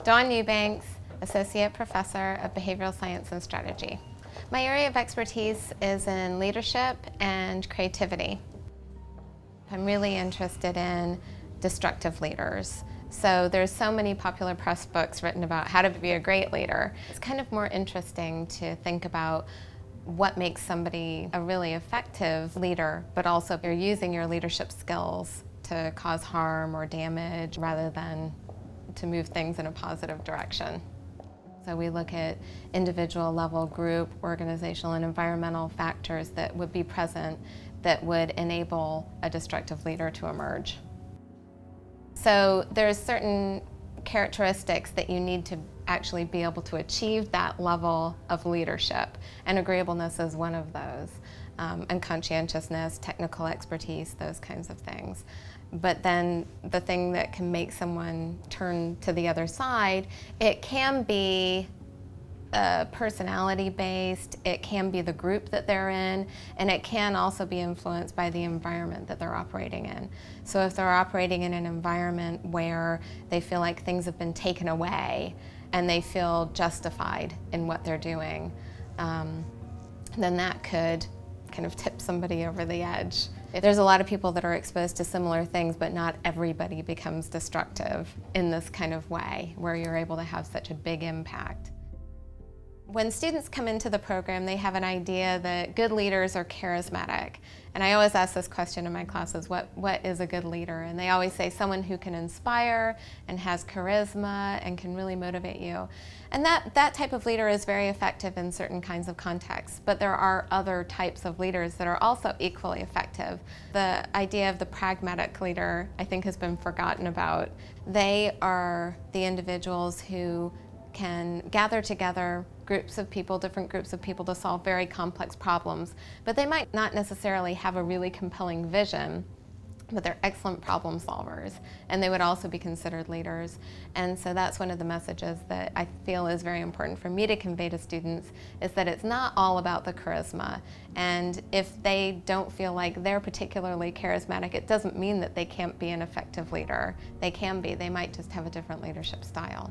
Dawn Eubanks, Associate Professor of Behavioral Science and Strategy. My area of expertise is in leadership and creativity. I'm really interested in destructive leaders. So there's so many popular press books written about how to be a great leader. It's kind of more interesting to think about what makes somebody a really effective leader, but also you're using your leadership skills to cause harm or damage rather than to move things in a positive direction. So we look at individual level, group, organizational, and environmental factors that would be present that would enable a destructive leader to emerge. So there's certain characteristics that you need to actually be able to achieve that level of leadership, and agreeableness is one of those, and conscientiousness, technical expertise, those kinds of things. But then the thing that can make someone turn to the other side, it can be personality-based, it can be the group that they're in, and it can also be influenced by the environment that they're operating in. So if they're operating in an environment where they feel like things have been taken away and they feel justified in what they're doing, then that could kind of tip somebody over the edge. There's a lot of people that are exposed to similar things, but not everybody becomes destructive in this kind of way, where you're able to have such a big impact. When students come into the program, they have an idea that good leaders are charismatic. And I always ask this question in my classes, what is a good leader? And they always say someone who can inspire and has charisma and can really motivate you. And that type of leader is very effective in certain kinds of contexts, but there are other types of leaders that are also equally effective. The idea of the pragmatic leader, I think, has been forgotten about. They are the individuals who can gather together groups of people, different groups of people, to solve very complex problems. But they might not necessarily have a really compelling vision, but they're excellent problem solvers, and they would also be considered leaders. And so that's one of the messages that I feel is very important for me to convey to students, is that it's not all about the charisma. And if they don't feel like they're particularly charismatic, it doesn't mean that they can't be an effective leader. They can be, they might just have a different leadership style.